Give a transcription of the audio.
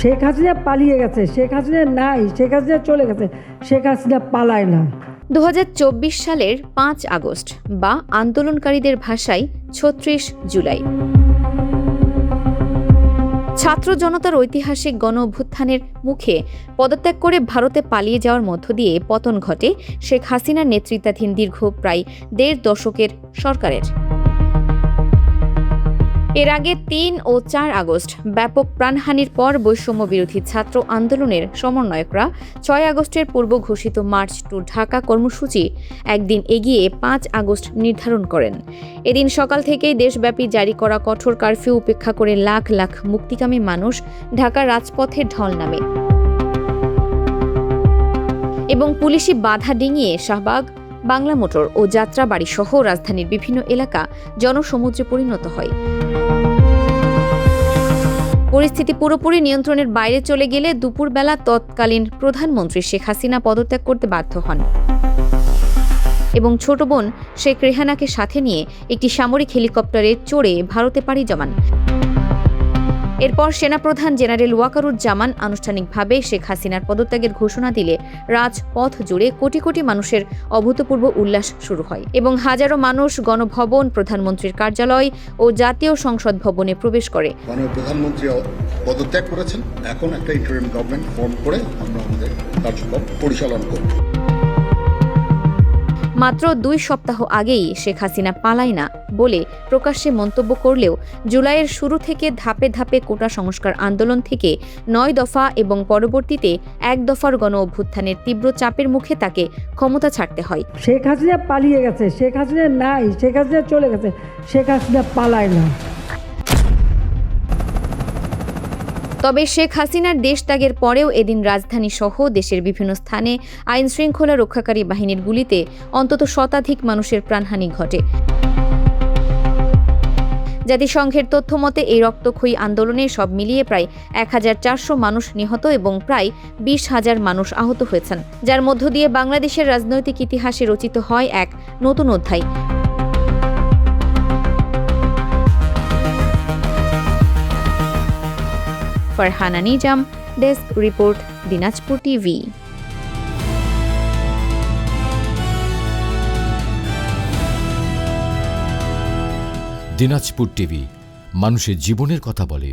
শেখ হাসিনা পালিয়ে গেছে, শেখ হাসিনা নাই, শেখ হাসিনা চলে গেছে, শেখ হাসিনা পালায় না। 2024 সালের 5 আগস্ট বা আন্দোলনকারীদের ভাষায় 36 জুলাই। ছাত্র জনতার ঐতিহাসিক গণ অভ্যুত্থানের মুখে পদত্যাগ করে ভারতে পালিয়ে যাওয়ার মধ্য দিয়ে পতন ঘটে শেখ হাসিনার নেতৃত্বাধীন দীর্ঘ প্রায় 1.5 দশকের সরকারের। এর আগে 3 ও 4 আগস্ট ব্যাপক প্রাণহানির পর বৈষম্য বিরোধী ছাত্র আন্দোলনের সমন্বয়করা 6 আগস্টের পূর্ব ঘোষিত মার্চ টু ঢাকা কর্মসূচি একদিন এগিয়ে 5 আগস্ট নির্ধারণ করেন। এদিন সকাল থেকেই দেশব্যাপী জারি করা কঠোর কারফিউ উপেক্ষা করে লাখ লাখ মুক্তিকামী মানুষ ঢাকার রাজপথে ঢল নামে এবং পুলিশি বাধা ডিঙিয়ে শাহবাগ, বাংলা মোটর ও যাত্রাবাড়ি সহ রাজধানীর বিভিন্ন এলাকা জনসমুদ্রে পরিণত হয়। পরিস্থিতি পুরোপুরি নিয়ন্ত্রণের বাইরে চলে গেলে দুপুরবেলা তৎকালীন প্রধানমন্ত্রী শেখ হাসিনা পদত্যাগ করতে বাধ্য হন এবং ছোট বোন শেখ রেহানাকে সাথে নিয়ে একটি সামরিক হেলিকপ্টারে চড়ে ভারতে পাড়ি জমান। এরপর সেনাপ্রধান জেনারেল ওয়াকারুজ্জামান আনুষ্ঠানিকভাবে শেখ হাসিনার পদত্যাগের ঘোষণা দিলে রাজপথ জুড়ে কোটি কোটি মানুষের অভূতপূর্ব উল্লাস শুরু হয় এবং হাজারো মানুষ গণভবন, প্রধানমন্ত্রীর কার্যালয় ও জাতীয় সংসদ ভবনে প্রবেশ করে। মাননীয় প্রধানমন্ত্রী পদত্যাগ করেছেন, এখন একটা ইন্টারিম গভর্নমেন্ট ফর্ম করে আমরা আমাদের কার্যক্রম পরিচালনা করব। মাত্র 2 সপ্তাহ আগেই শেখ হাসিনা পালায় না বলে প্রকাশ্যে মন্তব্য করলেও জুলাইয়ের শুরু থেকে ধাপে ধাপে কোটা সংস্কার আন্দোলন থেকে 9 দফা এবং পরবর্তীতে 1 দফার গণ অভ্যুত্থানের তীব্র চাপের মুখে তাকে ক্ষমতা ছাড়তে হয়। শেখ হাসিনা পালিয়ে গেছে, শেখ হাসিনা নাই, শেখ হাসিনা চলে গেছে, শেখ হাসিনা পালায় না। তবে শেখ হাসিনার দেশ ত্যাগের পরেও এদিন রাজধানী সহ দেশের বিভিন্ন স্থানে আইন শৃঙ্খলা রক্ষাকারী বাহিনীর গুলিতে অন্তত শতাধিক মানুষের প্রাণহানি ঘটে। জাতিসংঘের তথ্য মতে এই রক্তক্ষয়ী আন্দোলনে সব মিলিয়ে প্রায় 1400 মানুষ নিহত এবং প্রায় 20,000 মানুষ আহত হয়েছেন, যার মধ্য দিয়ে বাংলাদেশের রাজনৈতিক ইতিহাসে রচিত হয় এক নতুন অধ্যায়। Farhana Nizam, desk report, Dinajpur TV. Dinajpur TV মানুষের জীবনের কথা বলে।